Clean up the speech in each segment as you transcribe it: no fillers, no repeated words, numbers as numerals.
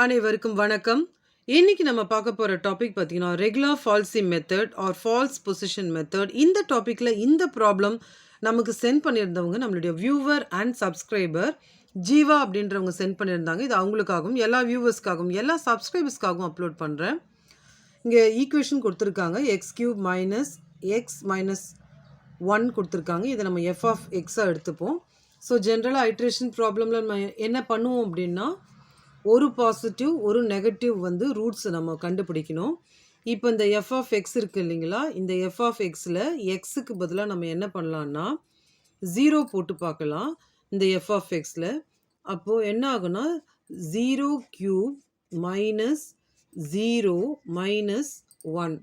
அனைவருக்கும் வணக்கம். இன்னைக்கு நம்ம பார்க்க போற டாபிக் பார்த்தீங்கன்னா, regular falsi method or false position method. இந்த டாபிக்ல இந்த ப்ராப்ளம் நமக்கு சென்ட் பண்ணியிருந்தவங்க நம்மளுடைய வியூவர் அண்ட் சப்ஸ்கிரைபர் ஜீவா அப்படின்றவங்க சென்ட் பண்ணியிருந்தாங்க. இது அவங்களுக்காகவும், எல்லா வியூவர்ஸ்க்காகவும், எல்லா சப்ஸ்கிரைபர்ஸ்க்காகவும் அப்லோட் பண்றேன். இங்க ஈக்குவேஷன் குடுத்துருக்காங்க. X cube minus X minus 1 குடுத்துருக்காங்க. இதை நம்ம எஃப் ஆஃப் எக்ஸா எடுத்துப்போம். ஸோ ஜென்ரலா ஐட்ரேஷன் ப்ராப்ளம்ல நம்ம என்ன பண்ணுவோம் அப்படின்னா, ஒரு பாசிட்டிவ் ஒரு நெகட்டிவ் வந்து ரூட்ஸ் நம்ம கண்டுபிடிக்கணும். இப்போ இந்த எஃப் ஆஃப் எக்ஸ் இருக்கு இல்லைங்களா, இந்த எஃப் ஆஃப் எக்ஸில் எக்ஸுக்கு பதிலாக நம்ம என்ன பண்ணலான்னா 0 போட்டு பார்க்கலாம் இந்த எஃப் ஆஃப் எக்ஸில். அப்போது என்ன ஆகுனா 0 cube minus 0 minus 1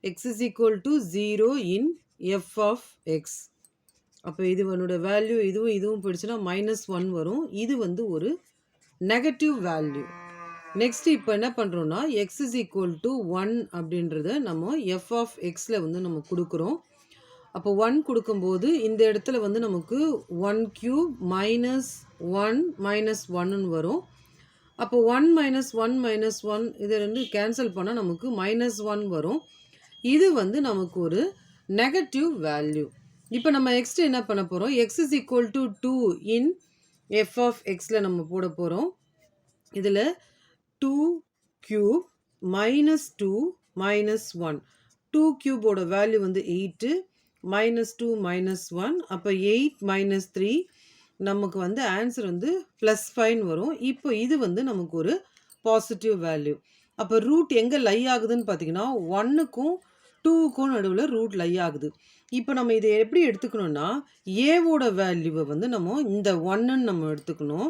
X is equal to 0 in F of X. அப்போ இது என்னோட வேல்யூ இதுவும் போயிடுச்சுன்னா -1 வரும். இது வந்து ஒரு நெகட்டிவ் வேல்யூ. நெக்ஸ்ட் இப்போ என்ன பண்ணுறோன்னா எக்ஸ் இஸ் ஈக்குவல் டு 1 அப்படின்றத நம்ம எஃப் ஆஃப் எக்ஸில் வந்து நம்ம கொடுக்குறோம். அப்போ 1 கொடுக்கும்போது இந்த இடத்துல வந்து நமக்கு 1 கியூப் மைனஸ் 1 மைனஸ் 1ன்னு வரும். அப்போ 1 மைனஸ் 1 மைனஸ் 1 இதை ரெண்டு கேன்சல் பண்ணால் நமக்கு -1 வரும். இது வந்து நமக்கு ஒரு நெகட்டிவ் வேல்யூ. இப்போ நம்ம நெக்ஸ்ட் என்ன பண்ண போகிறோம், X is equal to 2 in F of எக்ஸில் நம்ம போட போகிறோம். இதில் 2 கியூப் மைனஸ் 2 மைனஸ் 1 2 கியூபோட வேல்யூ வந்து 8 மைனஸ் 2 மைனஸ் 1 அப்போ 8 மைனஸ் 3 நமக்கு வந்து ஆன்சர் வந்து +5 வரும். இப்போ இது வந்து நமக்கு ஒரு பாசிட்டிவ் வேல்யூ. அப்போ ரூட் எங்கே லை ஆகுதுன்னு பார்த்தீங்கன்னா 1க்கும் 2க்கும் நடுவில் ரூட் லை ஆகுது. இப்போ நம்ம இதை எப்படி எடுத்துக்கணும்னா ஏவோட வேல்யூவை வந்து நம்ம இந்த 1ன்னு நம்ம எடுத்துக்கணும்.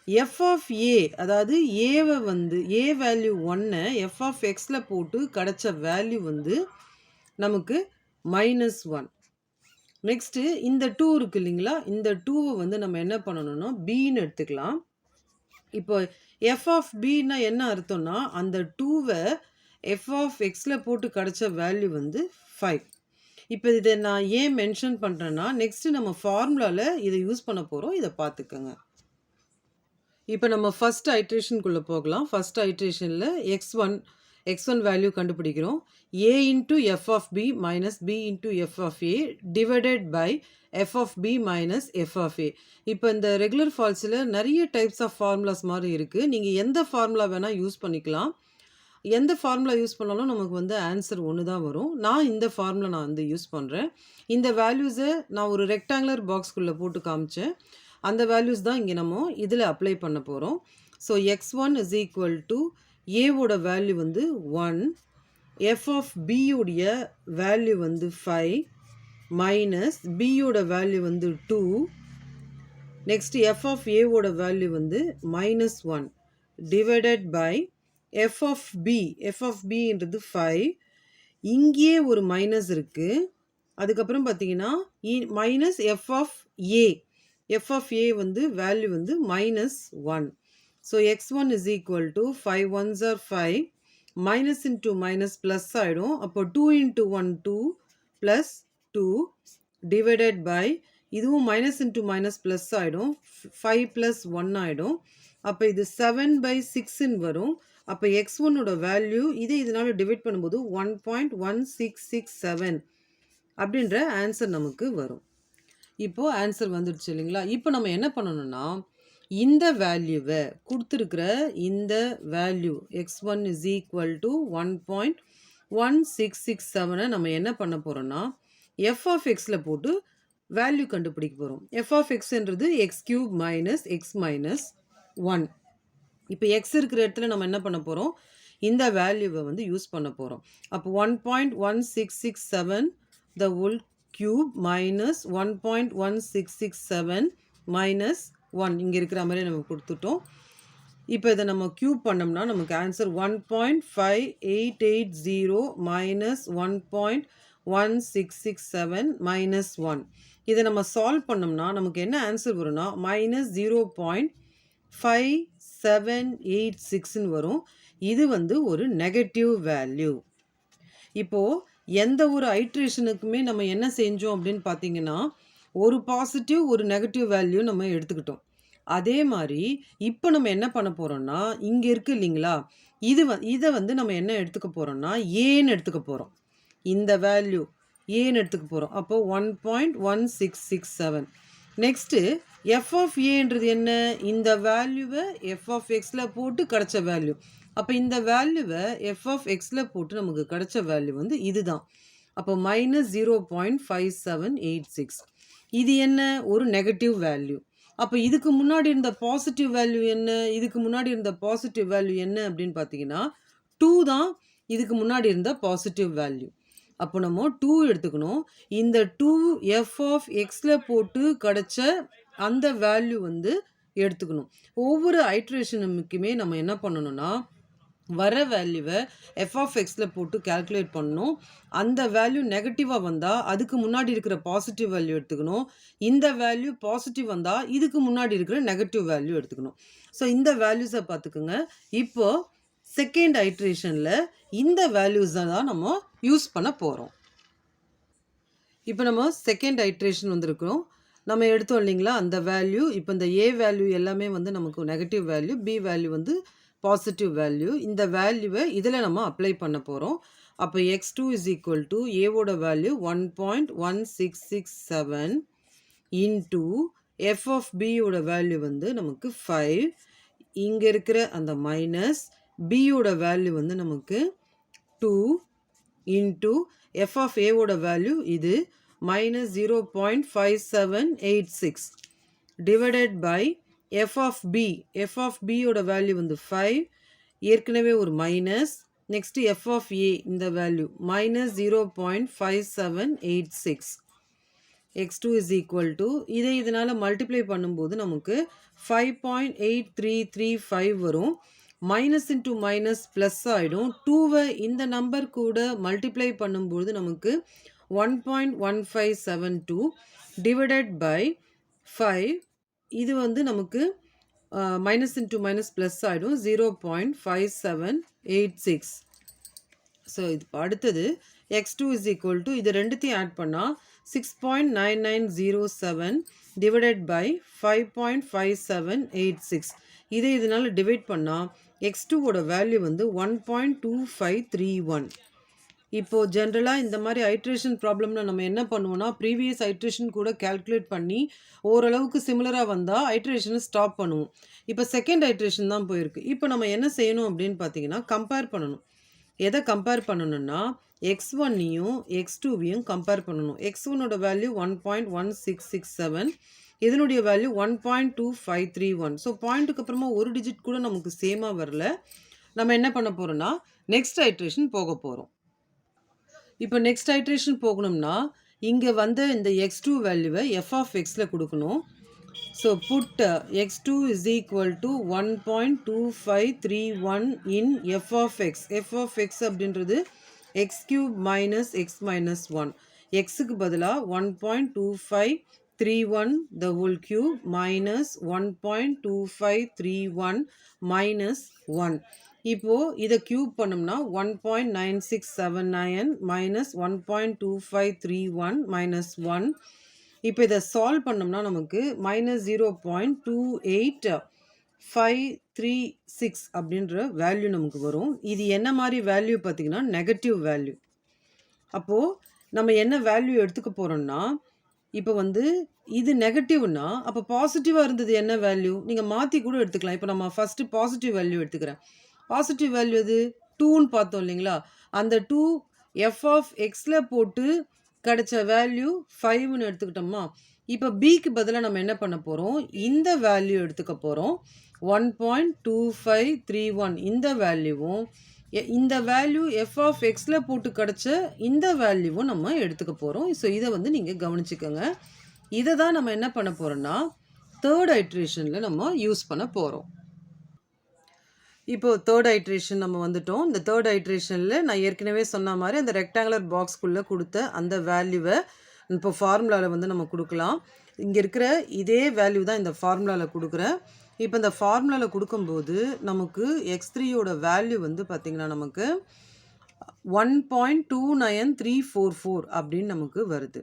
எஃப் ஆஃப் ஏ அதாவது ஏவை வந்து ஏ வேல்யூ 1 எஃப் ஆஃப் எக்ஸில் போட்டு கிடச்ச வேல்யூ வந்து நமக்கு -1. நெக்ஸ்ட்டு இந்த 2 இருக்கு இல்லைங்களா, இந்த 2வை வந்து நம்ம என்ன பண்ணணும்னா பின்னு எடுத்துக்கலாம். இப்போ எஃப் ஆஃப் பின்னா என்ன அர்த்தம்னா அந்த 2வை எஃப் ஆஃப் எக்ஸில் போட்டு கிடச்ச வேல்யூ வந்து 5. இப்போ இதை நான் ஏன் மென்ஷன் பண்ணுறேன்னா நெக்ஸ்ட்டு நம்ம ஃபார்முலாவில் இதை யூஸ் பண்ண போகிறோம். இதை பார்த்துக்கோங்க. இப்போ நம்ம ஃபஸ்ட் ஐட்ரேஷனுக்குள்ளே போகலாம். ஃபஸ்ட் ஐட்ரேஷனில் எக்ஸ் ஒன் வேல்யூ கண்டுபிடிக்கிறோம். A into F of B minus B into F of A divided by F of B minus F of A. இப்போ இந்த ரெகுலர் ஃபால்ஸில் நிறைய டைப்ஸ் ஆஃப் ஃபார்முலாஸ் மாதிரி இருக்குது. நீங்கள் எந்த ஃபார்முலா வேணால் யூஸ் பண்ணிக்கலாம். எந்த ஃபார்முலா யூஸ் பண்ணாலும் நமக்கு வந்து ஆன்சர் ஒன்று தான் வரும். நான் இந்த ஃபார்முலா நான் வந்து யூஸ் பண்ணுறேன். இந்த வேல்யூஸை நான் ஒரு ரெக்டாங்குலர் பாக்ஸ்குள்ளே போட்டு காமிச்சேன். அந்த வேல்யூஸ் தான் இங்கே நம்ம இதில் அப்ளை பண்ண போகிறோம். So x1 is equal to ஏவோட வேல்யூ வந்து 1, எஃப் ஆஃப் பியோடைய வேல்யூ வந்து 5 மைனஸ் பியோட வேல்யூ வந்து 2, நெக்ஸ்ட் எஃப் ஆஃப் ஏவோட வேல்யூ வந்து -1 டிவைடட் பை எஃப் ஆஃப் பின்றது 5. இங்கேயே ஒரு மைனஸ் இருக்குது. அதுக்கப்புறம் பார்த்தீங்கன்னா மைனஸ் எஃப் ஆஃப் ஏ வந்து வேல்யூ வந்து -1. So x1 is equal to 5 1s are 5 minus into minus plus ஆகிடும். அப்போ 2 இன்ட்டு 1 2 ப்ளஸ் 2 டிவைடட் பை இதுவும் மைனஸ் இன்ட்டு மைனஸ் ப்ளஸ் ஆகிடும் 5 + 1 ஆகிடும். அப்போ இது 7/6ன்னு வரும். அப்போ x1ஓட வேல்யூ இதனால் டிவைட் பண்ணும்போது 1.1667 அப்படின்ற ஆன்சர் நமக்கு வரும். இப்போது ஆன்சர் வந்துடுச்சு இல்லைங்களா. இப்போ நம்ம என்ன பண்ணணும்னா இந்த வேல்யூவை கொடுத்துருக்கிற இந்த value x1 is equal to 1.1667 நம்ம என்ன பண்ண போகிறோம்னா எஃப் ஆஃப் எக்ஸில் போட்டு வேல்யூ கண்டுபிடிக்க போகிறோம். எஃப் ஆஃப் எக்ஸ்ன்றது X cube minus X minus 1. இப்போ எக்ஸ் இருக்கிற இடத்துல நம்ம என்ன பண்ண போகிறோம், இந்த வேல்யூவை வந்து யூஸ் பண்ண போகிறோம். அப்போ 1.1667 த ஹோல் கியூப் மைனஸ் 1.1667 மைனஸ் 1 இங்கே இருக்கிற மாதிரி நம்ம கொடுத்துட்டோம். இப்போ இதை நம்ம கியூப் பண்ணோம்னா நமக்கு ஆன்சர் 1.5880 மைனஸ் 1.1667 மைனஸ் 1. இதை நம்ம சால்வ் பண்ணோம்னா நமக்கு என்ன ஆன்சர் வரும்னா -0.5786ன்னு வரும். இது வந்து ஒரு நெகட்டிவ் வேல்யூ. இப்போது எந்த ஒரு ஐட்ரேஷனுக்குமே நம்ம என்ன செஞ்சோம் அப்படின்னு பார்த்தீங்கன்னா ஒரு பாசிட்டிவ் ஒரு நெகட்டிவ் வேல்யூ நம்ம எடுத்துக்கிட்டோம். அதே மாரி இப்ப நம்ம என்ன பண்ண போறோம்னா, இங்க இருக்கு இல்லீங்களா? இத வந்து நம்ம என்ன எடுத்துக்க போறோம்னா, ஏன்னு எடுத்துக்க போறோம். இந்த வேல்யூ ஏன்னு எடுத்துக்க போறோம். அப்போ 1.1667. நெக்ஸ்ட்டு எஃப் ஆஃப் ஏன்றது என்ன? இந்த வேல்யூவ எஃப் ஆஃப் எக்ஸ்ல போட்டு கிடைச்ச வேல்யூ. அப்ப இந்த வேல்யூவ எஃப் ஆஃப் எக்ஸ்ல போட்டு நமக்கு கிடைச்ச வேல்யூ வந்து இதுதான். அப்போ -0.5786. இது என்ன? ஒரு நெகட்டிவ் வேல்யூ. அப்ப இதுக்கு முன்னாடி இருந்த பாசிட்டிவ் வேல்யூ என்ன? இதுக்கு முன்னாடி இருந்த பாசிட்டிவ் வேல்யூ என்ன அப்படின்னு பார்த்தீங்கன்னா, 2 தான் இதுக்கு முன்னாடி இருந்த பாசிட்டிவ் வேல்யூ. அப்போ நம்ம 2 எடுத்துக்கணும். இந்த 2 எஃப் ஆஃப் எக்ஸ்ல போட்டு கிடைச்ச அந்த வேல்யூ வந்து எடுத்துக்கணும். ஒவ்வொரு ஐட்ரேஷனுக்குமே நம்ம என்ன பண்ணணும்னா, வர வேல்யூவ எஃப் ஆஃப் எக்ஸ்ல போட்டு கால்குலேட் பண்ணணும். அந்த வேல்யூ நெகட்டிவா வந்தா, அதுக்கு முன்னாடி இருக்கிற பாசிட்டிவ் வேல்யூ எடுத்துக்கணும். இந்த வேல்யூ பாசிட்டிவ் வந்தா, இதுக்கு முன்னாடி இருக்கிற நெகட்டிவ் வேல்யூ எடுத்துக்கணும். ஸோ இந்த வேல்யூஸ பார்த்துக்கங்க. இப்போ செகண்ட் ஐட்ரேஷன்ல இந்த வேல்யூஸ தான் நம்ம யூஸ் பண்ண போறோம். இப்போ நம்ம செகண்ட் ஐட்ரேஷன் வந்திருக்கிறோம். நம்ம எடுத்தோம் இல்லைங்களா? அந்த வேல்யூ இப்போ இந்த ஏ வேல்யூ எல்லாமே வந்து நமக்கு நெகட்டிவ் வேல்யூ, பி வேல்யூ வந்து பாசிட்டிவ் வேல்யூ. இந்த வேல்யூவ இதில நம்ம அப்ளை பண்ண போறோம். அப்போ x2 இஸ் ஈக்குவல் டூ ஏவோட வேல்யூ 1.1667 இன்டூ எஃப் ஆஃப் பியோட வேல்யூ வந்து நமக்கு 5. இங்க இருக்கிற அந்த மைனஸ் பியோட வேல்யூ வந்து நமக்கு 2 இன்டூ எஃப் ஆஃப் ஏவோட வேல்யூ இது -0.5786 divided by F of B. F of பியோட வேல்யூ வந்து 5. ஏற்கனவே ஒரு minus. Next F of A இந்த value -0.5786. x2 is equal to இதை இதனால மல்டிப்ளை பண்ணும்போது நமக்கு 5.8335 வரும். மைனஸ் இன்டூ மைனஸ் ப்ளஸ் ஆகிடும். 2வை இந்த நம்பர் கூட மல்டிப்ளை பண்ணும்போது நமக்கு 1.1572 டிவைடட் பை 5. இது வந்து நமக்கு மைனஸ் இன்டூ மைனஸ் ப்ளஸ் ஆகிடும் 0.5786. ஸோ இது அடுத்தது x2 இஸ் ஈக்குவல் டு இது ரெண்டுத்தையும் ஆட் பண்ணால் 6.9907 டிவைடட் பை 5.5786. இதை இதனால் டிவைட் பண்ணால் x2ஓட வேல்யூ வந்து 1.2531. இப்போது ஜென்ரலாக இந்த மாதிரி ஐட்ரேஷன் ப்ராப்ளம்ல நம்ம என்ன பண்ணுவோம்னா, ப்ரீவியஸ் ஐட்ரேஷன் கூட கால்குலேட் பண்ணி ஓரளவுக்கு சிமிலராக வந்தால் ஐட்ரேஷனை ஸ்டாப் பண்ணுவோம். இப்போ செகண்ட் ஐட்ரேஷன் தான் போயிருக்கு. இப்போ நம்ம என்ன செய்யணும் அப்படின்னு பார்த்தீங்கன்னா, கம்பேர் பண்ணணும். எதை கம்பேர் பண்ணணும்னா, x1ஐயும் x2வையும் கம்பேர் பண்ணணும். x1ஓட வேல்யூ 1.1667, இதனுடைய வேல்யூ 1.2531. ஸோ பாயிண்ட்டுக்கு அப்புறமா ஒரு டிஜிட் கூட நமக்கு சேமாக வரல. நம்ம என்ன பண்ண போகிறோம்னா, நெக்ஸ்ட் ஐட்ரேஷன் போக போகிறோம். இப்போ நெக்ஸ்ட் ஐட்ரேஷன் போகணும்னா, இங்கே வந்த இந்த x2 வேல்யூவை எஃப் ஆஃப் எக்ஸில் கொடுக்கணும். So put x2 is equal to 1.2531 in F of X. F of X அப்படின்றது X cube minus X minus 1. எக்ஸுக்கு பதிலாக 1.2531 the whole cube minus 1.2531 minus 1. இப்போது இதை க்யூப் பண்ணோம்னா 1.9679 மைனஸ் 1.2531 மைனஸ் 1. இப்போ இதை சால்வ் பண்ணோம்னா நமக்கு -0.28536 அப்படின்ற வேல்யூ நமக்கு வரும். இது என்ன மாதிரி வேல்யூ பார்த்தீங்கன்னா நெகட்டிவ் வேல்யூ. அப்போது நம்ம என்ன வேல்யூ எடுத்துக்க போகிறோம்னா, இப்போ வந்து இது நெகட்டிவ்னா அப்போ பாசிட்டிவாக இருந்தது என்ன வேல்யூ நீங்கள் மாற்றி கூட எடுத்துக்கலாம். இப்போ நம்ம ஃபஸ்ட்டு பாசிட்டிவ் வேல்யூ எடுத்துக்கிறேன். பாசிட்டிவ் வேல்யூ எது 2ன்னு பார்த்தோம் இல்லைங்களா? அந்த 2 எஃப் ஆஃப் எக்ஸில் போட்டு கிடைச்ச வேல்யூ 5ன்னு எடுத்துக்கிட்டோமா? இப்போ பிக்கு பதிலாக நம்ம என்ன பண்ண போகிறோம், இந்த வேல்யூ எடுத்துக்க போகிறோம். 1.2531 இந்த வேல்யூவும் இந்த வேல்யூ எஃப் ஆஃப் எக்ஸில் போட்டு கிடைச்ச இந்த வேல்யூவும் நம்ம எடுத்துக்க போகிறோம். ஸோ இதை வந்து நீங்கள் கவனிச்சுக்கோங்க. இதை தான் நம்ம என்ன பண்ண போகிறோம்னா தேர்ட் ஐட்ரேஷனில் நம்ம யூஸ் பண்ண போகிறோம். இப்போது தேர்ட் ஐட்ரேஷன் நம்ம வந்துட்டோம். இந்த தேர்ட் ஐட்ரேஷனில் நான் ஏற்கனவே சொன்ன மாதிரி அந்த ரெக்டாங்குலர் பாக்ஸ்குள்ளே கொடுத்த அந்த வேல்யூவை இப்போ ஃபார்முலாவில் வந்து நம்ம கொடுக்கலாம். இங்கே இருக்கிற இதே வேல்யூ தான் இந்த ஃபார்முலாவில் கொடுக்குறேன். இப்போ இந்த ஃபார்முலாவில் கொடுக்கும்போது நமக்கு x3யோட வேல்யூ வந்து பார்த்திங்கன்னா நமக்கு 1.29344 அப்படின்னு நமக்கு வருது.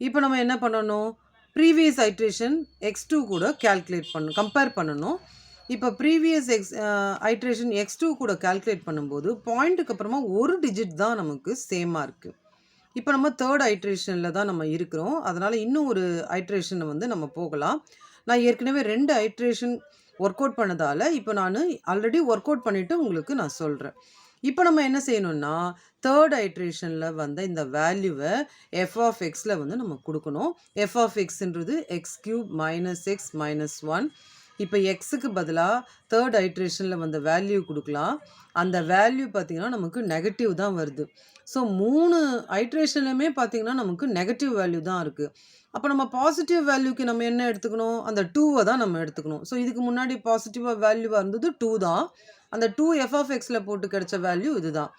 இப்போ நம்ம என்ன பண்ணணும், ப்ரீவியஸ் ஐட்ரேஷன் x2 கூட கம்பேர் பண்ணணும். இப்போ ப்ரீவியஸ் ஐட்ரேஷன் x2 கூட கால்குலேட் பண்ணும்போது பாயிண்ட்டுக்கு அப்புறமா ஒரு டிஜிட் தான் நமக்கு சேமாக இருக்குது. இப்போ நம்ம தேர்ட் ஐட்ரேஷனில் தான் நம்ம இருக்கிறோம். அதனால் இன்னும் ஒரு ஐட்ரேஷனை வந்து நம்ம போகலாம். நான் ஏற்கனவே 2 ஐட்ரேஷன் ஒர்க் அவுட் பண்ணதால் இப்போ நான் ஆல்ரெடி ஒர்க் அவுட் பண்ணிவிட்டு உங்களுக்கு நான் சொல்கிறேன். இப்போ நம்ம என்ன செய்யணும்னா தேர்ட் ஐட்ரேஷனில் வந்த இந்த வேல்யூவை எஃப் ஆஃப் எக்ஸில் வந்து நம்ம கொடுக்கணும். எஃப் ஆஃப் எக்ஸ்ன்றது x³ - x - 1. இப்போ எக்ஸுக்கு பதிலாக தேர்ட் ஐட்ரேஷனில் வந்த வேல்யூ கொடுக்கலாம். அந்த வேல்யூ பார்த்திங்கன்னா நமக்கு நெகட்டிவ் தான் வருது. ஸோ 3 ஐட்ரேஷன்லையுமே பார்த்திங்கன்னா நமக்கு நெகட்டிவ் வேல்யூ தான் இருக்குது. அப்போ நம்ம பாசிட்டிவ் வேல்யூக்கு நம்ம என்ன எடுத்துக்கணும்? அந்த 2வை தான் நம்ம எடுத்துக்கணும். ஸோ இதுக்கு முன்னாடி பாசிட்டிவாக வேல்யூவாக இருந்தது 2 தான். அந்த 2 எஃப் ஆஃப் எக்ஸில் போட்டு கிடைச்ச வேல்யூ இதுதான்.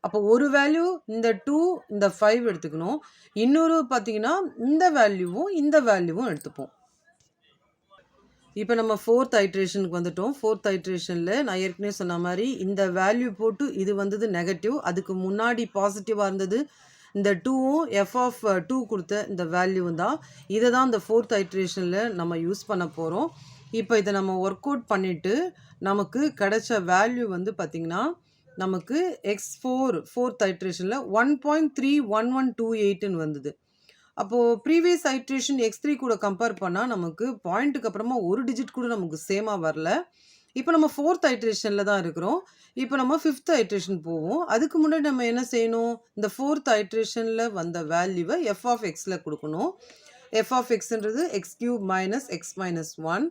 அப்போ ஒரு வேல்யூ இந்த 2 இந்த 5 எடுத்துக்கணும். இன்னொரு பார்த்திங்கன்னா இந்த வேல்யூவும் எடுத்துப்போம். இப்போ நம்ம ஃபோர்த் ஐட்ரேஷனுக்கு வந்துட்டோம். ஃபோர்த் ஐட்ரேஷனில் நான் ஏற்கனவே சொன்ன மாதிரி இந்த வேல்யூ போட்டு இது வந்தது நெகட்டிவ். அதுக்கு முன்னாடி பாசிட்டிவாக இருந்தது இந்த 2வும் எஃப் ஆஃப் 2 கொடுத்த இந்த வேல்யூவும் தான். இதை தான் இந்த ஃபோர்த் ஐட்ரேஷனில் நம்ம யூஸ் பண்ண போகிறோம். இப்போ இதை நம்ம ஒர்க் அவுட் பண்ணிவிட்டு நமக்கு கிடைச்ச வேல்யூ வந்து பார்த்திங்கன்னா நமக்கு ஃபோர்த் ஐட்ரேஷனில் 1.31128ன்னு வந்தது. அப்போது ப்ரீவியஸ் ஐட்ரேஷன் x3 கூட கம்பேர் பண்ணால் நமக்கு பாயிண்ட்டுக்கு அப்புறமா ஒரு டிஜிட் கூட நமக்கு சேமாக வரல. இப்போ நம்ம ஃபோர்த் ஐட்ரேஷனில் தான் இருக்கிறோம். இப்போ நம்ம ஃபிஃப்த் ஐட்ரேஷன் போவோம். அதுக்கு முன்னாடி நம்ம என்ன செய்யணும்? இந்த ஃபோர்த் ஐட்ரேஷனில் வந்த வேல்யூவை எஃப் ஆஃப் எக்ஸில் கொடுக்கணும். எஃப் ஆஃப் எக்ஸ்ன்றது x³ - x - 1.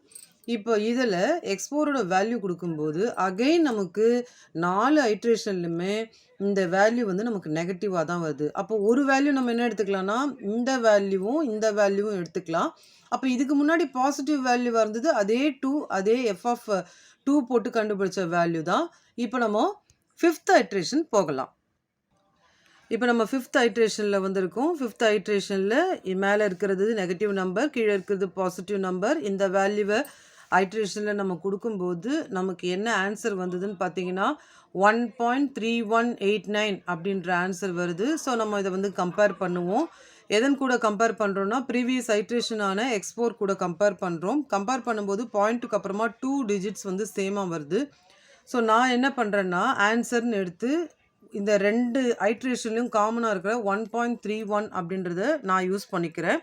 இப்போ இதில் x4ஓட வேல்யூ கொடுக்கும்போது அகெயின் நமக்கு 4 ஐட்ரேஷன்லையுமே இந்த வேல்யூ வந்து நமக்கு நெகட்டிவாக தான் வருது. அப்போ ஒரு வேல்யூ நம்ம என்ன எடுத்துக்கலாம்னா இந்த வேல்யூவும் எடுத்துக்கலாம். அப்போ இதுக்கு முன்னாடி பாசிட்டிவ் வேல்யூவாக இருந்தது அதே எஃப் ஆஃப் 2 போட்டு கண்டுபிடிச்ச வேல்யூ தான். இப்போ நம்ம ஃபிஃப்த் ஐட்ரேஷன் போகலாம். இப்போ நம்ம ஃபிஃப்த் ஐட்ரேஷனில் வந்திருக்கோம். ஃபிஃப்த் ஐட்ரேஷனில் மேலே இருக்கிறது நெகட்டிவ் நம்பர், கீழே இருக்கிறது பாசிட்டிவ் நம்பர். இந்த வேல்யூவை ஐட்ரேஷனில் நம்ம கொடுக்கும்போது நமக்கு என்ன ஆன்சர் வந்ததுன்னு பார்த்தீங்கன்னா 1.3189 அப்படின்ற ஆன்சர் வருது. ஸோ நம்ம இதை வந்து கம்பேர் பண்ணுவோம். எதன் கூட கம்பேர் பண்ணுறோன்னா ப்ரீவியஸ் ஐட்ரேஷனான x4 கூட கம்பேர் பண்ணுறோம். கம்பேர் பண்ணும்போது பாயிண்ட்டுக்கு அப்புறமா 2 டிஜிட்ஸ் வந்து சேமாக வருது. ஸோ நான் என்ன பண்ணுறேன்னா ஆன்சர்னு எடுத்து இந்த 2 ஐட்ரேஷன்லையும் காமனாக இருக்கிற 1.31 அப்படின்றத நான் யூஸ் பண்ணிக்கிறேன்.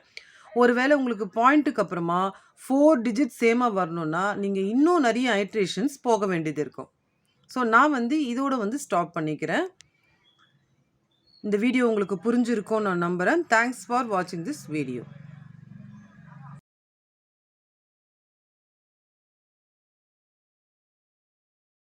ஒருவேளை உங்களுக்கு பாயிண்ட்டுக்கு அப்புறமா 4 டிஜிட் சேமாக வரணும்னா நீங்கள் இன்னும் நிறைய ஐட்ரேஷன்ஸ் போக வேண்டியது இருக்கும். ஸோ நான் வந்து இதோட வந்து ஸ்டாப் பண்ணிக்கிறேன். இந்த வீடியோ உங்களுக்கு புரிஞ்சிருக்கும்னு நான் நம்புகிறேன். தேங்க்ஸ் ஃபார் வாட்சிங் திஸ் வீடியோ.